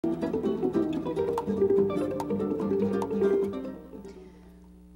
Um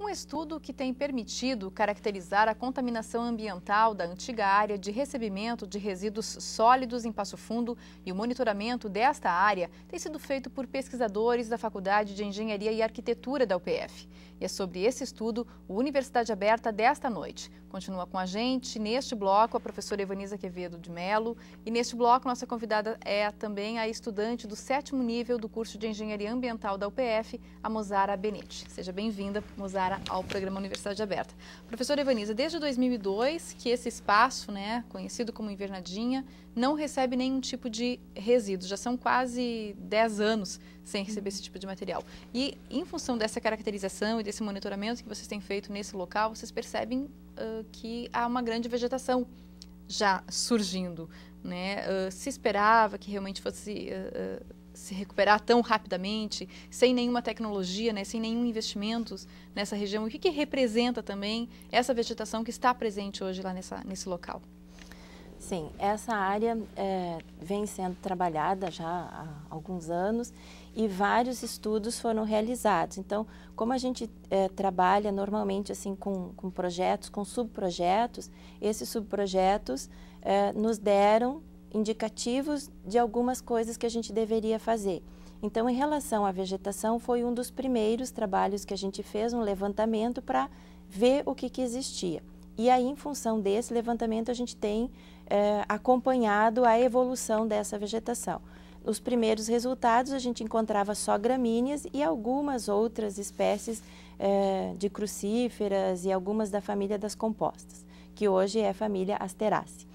estudo que tem permitido caracterizar a contaminação ambiental da antiga área de recebimento de resíduos sólidos em Passo Fundo e o monitoramento desta área tem sido feito por pesquisadores da Faculdade de Engenharia e Arquitetura da UPF. E é sobre esse estudo o Universidade Aberta desta noite. Continua com a gente neste bloco a professora Evaniza Quevedo de Mello e neste bloco nossa convidada é também a estudante do 7º nível do curso de Engenharia Ambiental da UPF, a Mozara Benetti. Seja bem-vinda, Mozara, ao programa Universidade Aberta. Professora Evaniza, desde 2002 que esse espaço, conhecido como Invernadinha, não recebe nenhum tipo de resíduos. Já são quase 10 anos sem receber esse tipo de material. E em função dessa caracterização e desse monitoramento que vocês têm feito nesse local, vocês percebem que há uma grande vegetação já surgindo, se esperava que realmente fosse se recuperar tão rapidamente, sem nenhuma tecnologia, sem nenhum investimento nessa região. O que representa também essa vegetação que está presente hoje lá nesse local? Sim, essa área vem sendo trabalhada já há alguns anos e vários estudos foram realizados. Então, como a gente trabalha normalmente assim com projetos, com subprojetos, esses subprojetos nos deram indicativos de algumas coisas que a gente deveria fazer. Então, em relação à vegetação, foi um dos primeiros trabalhos que a gente fez, um levantamento para ver o que existia. E aí, em função desse levantamento, a gente tem acompanhado a evolução dessa vegetação. Nos primeiros resultados, a gente encontrava só gramíneas e algumas outras espécies de crucíferas e algumas da família das compostas, que hoje é a família Asteraceae.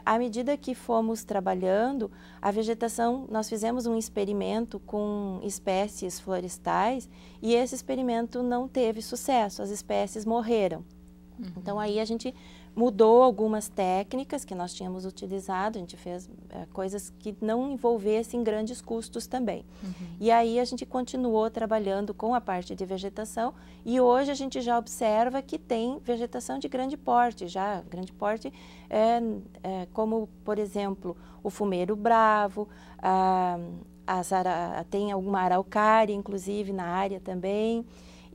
À medida que fomos trabalhando, a vegetação, nós fizemos um experimento com espécies florestais e esse experimento não teve sucesso, as espécies morreram. Uhum. Então, aí a gente mudou algumas técnicas que nós tínhamos utilizado, a gente fez coisas que não envolvessem grandes custos também. Uhum. E aí a gente continuou trabalhando com a parte de vegetação e hoje a gente já observa que tem vegetação de grande porte, como, por exemplo, o fumeiro bravo, tem alguma araucária, inclusive, na área também,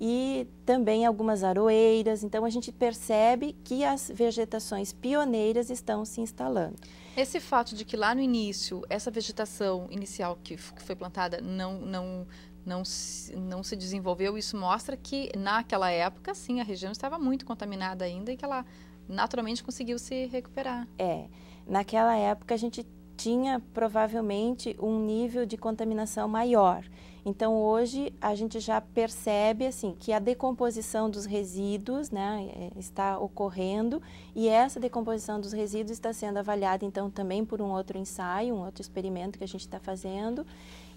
e também algumas aroeiras. Então, a gente percebe que as vegetações pioneiras estão se instalando. Esse fato de que lá no início, essa vegetação inicial que foi plantada não se desenvolveu, isso mostra que naquela época, sim, a região estava muito contaminada ainda e que ela naturalmente conseguiu se recuperar. Naquela época a gente tinha provavelmente um nível de contaminação maior. Então, hoje, a gente já percebe assim, que a decomposição dos resíduos está ocorrendo e essa decomposição dos resíduos está sendo avaliada, então, também por um outro ensaio, um outro experimento que a gente está fazendo.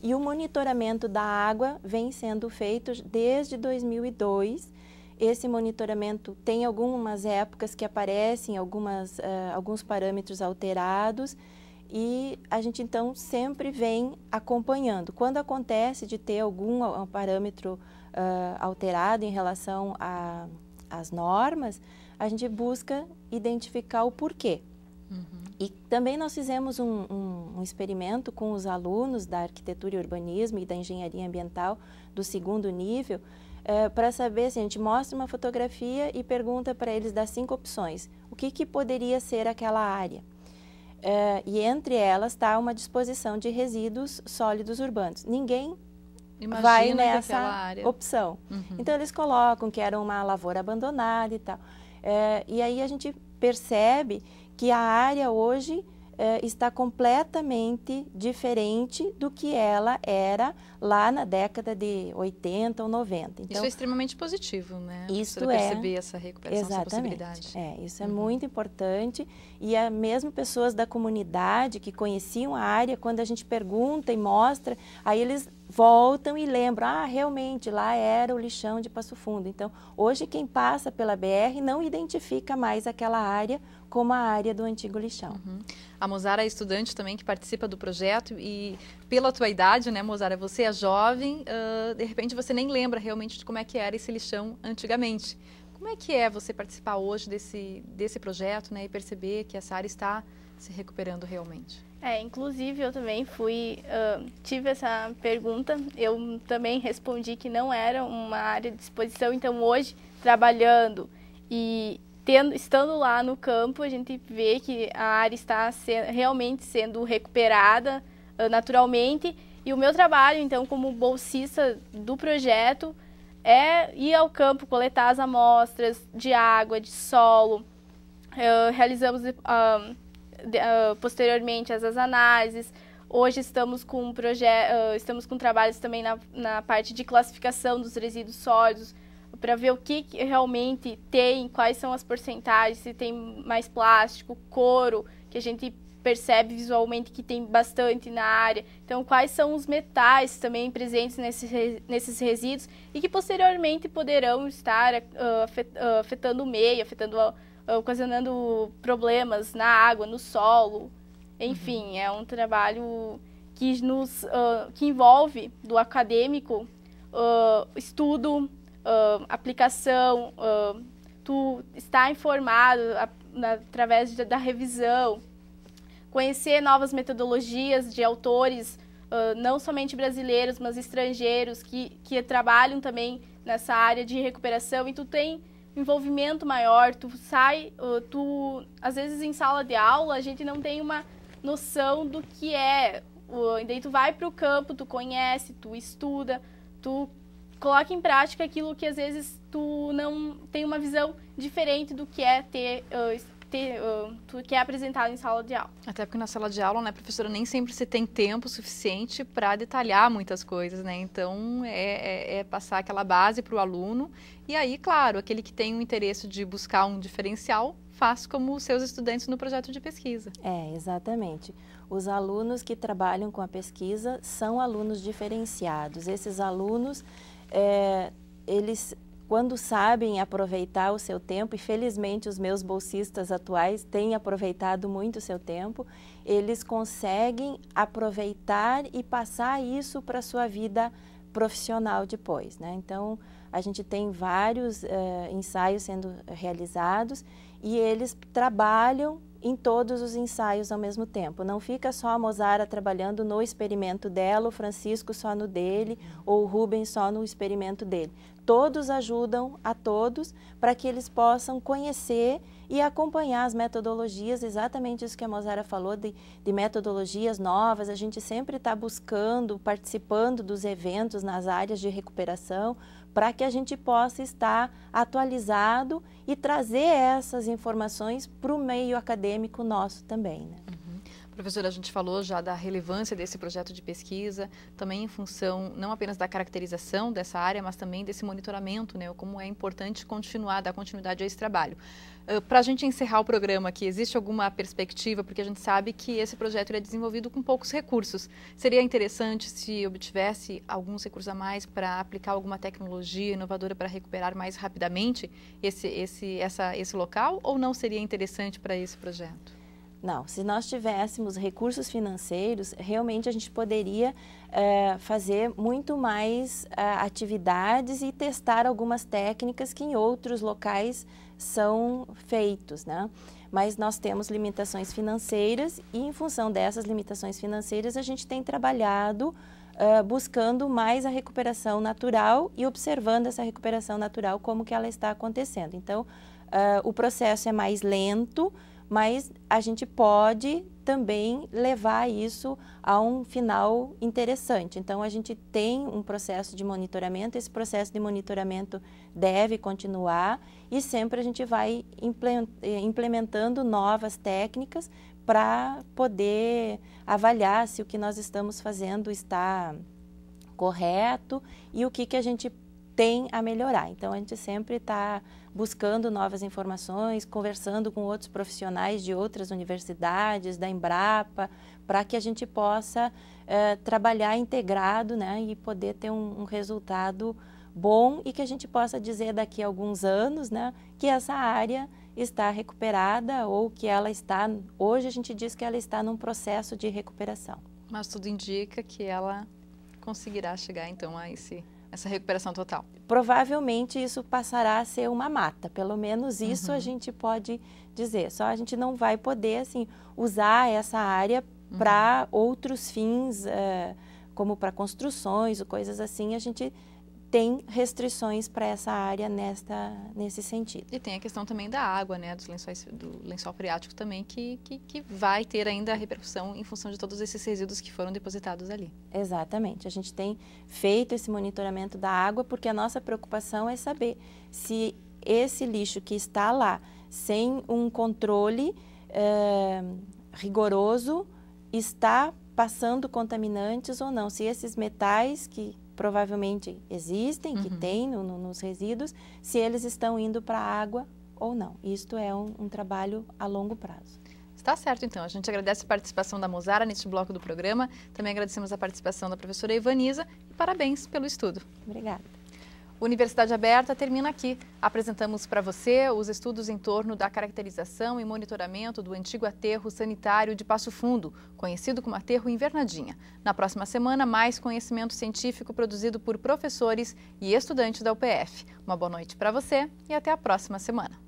E o monitoramento da água vem sendo feito desde 2002. Esse monitoramento tem algumas épocas que aparecem alguns parâmetros alterados, e a gente, então, sempre vem acompanhando. Quando acontece de ter algum parâmetro alterado em relação às normas, a gente busca identificar o porquê. Uhum. E também nós fizemos um experimento com os alunos da Arquitetura e Urbanismo e da Engenharia Ambiental do 2º nível, para saber, assim, a gente mostra uma fotografia e pergunta para eles das 5 opções, o que poderia ser aquela área. E entre elas está uma disposição de resíduos sólidos urbanos. Ninguém vai nessa opção. Uhum. Então, eles colocam que era uma lavoura abandonada e tal. E aí a gente percebe que a área hoje está completamente diferente do que ela era lá na década de 80 ou 90. Então, isso é extremamente positivo, né? Isso perceber essa recuperação, exatamente, essa possibilidade. Isso é muito importante. E mesmo pessoas da comunidade que conheciam a área, quando a gente pergunta e mostra, aí eles voltam e lembram, realmente, lá era o lixão de Passo Fundo. Então, hoje quem passa pela BR não identifica mais aquela área como a área do antigo lixão. Uhum. A Mozara é estudante também que participa do projeto e pela tua idade, né, Mozara, você é jovem, de repente você nem lembra realmente de como é que era esse lixão antigamente. Como é que é você participar hoje desse projeto, né, e perceber que essa área está se recuperando realmente? Inclusive eu também tive essa pergunta, eu também respondi que não era uma área de exposição, então hoje, trabalhando e estando lá no campo, a gente vê que a área está realmente sendo recuperada naturalmente, e o meu trabalho, então, como bolsista do projeto, é ir ao campo, coletar as amostras de água, de solo, realizamos posteriormente as análises. Hoje estamos com trabalhos também na parte de classificação dos resíduos sólidos, para ver o que realmente tem, quais são as porcentagens, se tem mais plástico, couro, que a gente percebe visualmente que tem bastante na área. Então, quais são os metais também presentes nesses resíduos e que posteriormente poderão estar afetando o meio, ocasionando problemas na água, no solo. Enfim, é um trabalho que envolve do acadêmico estudo, aplicação, tu está informado através da revisão, conhecer novas metodologias de autores, não somente brasileiros, mas estrangeiros, que trabalham também nessa área de recuperação, e tu tem envolvimento maior, às vezes em sala de aula a gente não tem uma noção do que é, daí tu vai para o campo, tu conhece, tu estuda, tu coloca em prática aquilo que às vezes tu não tem uma visão diferente do que é que é apresentado em sala de aula. Até porque na sala de aula, né, professora, nem sempre se tem tempo suficiente para detalhar muitas coisas, né? Então, é passar aquela base para o aluno. E aí, claro, aquele que tem o interesse de buscar um diferencial, faz como os seus estudantes no projeto de pesquisa. Exatamente. Os alunos que trabalham com a pesquisa são alunos diferenciados. Esses alunos, eles, quando sabem aproveitar o seu tempo, e felizmente os meus bolsistas atuais têm aproveitado muito o seu tempo, eles conseguem aproveitar e passar isso para a sua vida profissional depois, né? Então, a gente tem vários ensaios sendo realizados e eles trabalham em todos os ensaios ao mesmo tempo. Não fica só a Mozara trabalhando no experimento dela, o Francisco só no dele, ou o Rubens só no experimento dele. Todos ajudam a todos para que eles possam conhecer e acompanhar as metodologias, exatamente isso que a Mozara falou, de metodologias novas. A gente sempre está buscando, participando dos eventos nas áreas de recuperação, para que a gente possa estar atualizado e trazer essas informações para o meio acadêmico nosso também, né? Professora, a gente falou já da relevância desse projeto de pesquisa, também em função não apenas da caracterização dessa área, mas também desse monitoramento, né? Como é importante dar continuidade a esse trabalho. Para a gente encerrar o programa aqui, existe alguma perspectiva, porque a gente sabe que esse projeto é desenvolvido com poucos recursos. Seria interessante se obtivesse alguns recursos a mais para aplicar alguma tecnologia inovadora para recuperar mais rapidamente esse local, ou não seria interessante para esse projeto? Não, se nós tivéssemos recursos financeiros, realmente a gente poderia fazer muito mais atividades e testar algumas técnicas que em outros locais são feitos, né? Mas nós temos limitações financeiras e em função dessas limitações financeiras a gente tem trabalhado buscando mais a recuperação natural e observando essa recuperação natural como que ela está acontecendo. Então, o processo é mais lento, mas a gente pode também levar isso a um final interessante. Então, a gente tem um processo de monitoramento, esse processo de monitoramento deve continuar e sempre a gente vai implementando novas técnicas para poder avaliar se o que nós estamos fazendo está correto e o que a gente tem a melhorar. Então, a gente sempre está buscando novas informações, conversando com outros profissionais de outras universidades, da Embrapa, para que a gente possa trabalhar integrado, né, e poder ter um resultado bom e que a gente possa dizer daqui a alguns anos, né, que essa área está recuperada ou que ela está, hoje a gente diz que ela está num processo de recuperação. Mas tudo indica que ela conseguirá chegar então a esse essa recuperação total? Provavelmente isso passará a ser uma mata, pelo menos isso a gente pode dizer. Só a gente não vai poder assim, usar essa área para outros fins, como para construções ou coisas assim, a gente tem restrições para essa área nesse sentido. E tem a questão também da água, né, do lençol freático também, que vai ter ainda repercussão em função de todos esses resíduos que foram depositados ali. Exatamente. A gente tem feito esse monitoramento da água porque a nossa preocupação é saber se esse lixo que está lá, sem um controle rigoroso, está passando contaminantes ou não. Se esses metais que provavelmente existem, que tem nos resíduos, se eles estão indo para a água ou não. Isto é um trabalho a longo prazo. Está certo, então. A gente agradece a participação da Mosara neste bloco do programa. Também agradecemos a participação da professora Ivaniza e parabéns pelo estudo. Obrigada. Universidade Aberta termina aqui. Apresentamos para você os estudos em torno da caracterização e monitoramento do antigo aterro sanitário de Passo Fundo, conhecido como aterro Invernadinha. Na próxima semana, mais conhecimento científico produzido por professores e estudantes da UPF. Uma boa noite para você e até a próxima semana.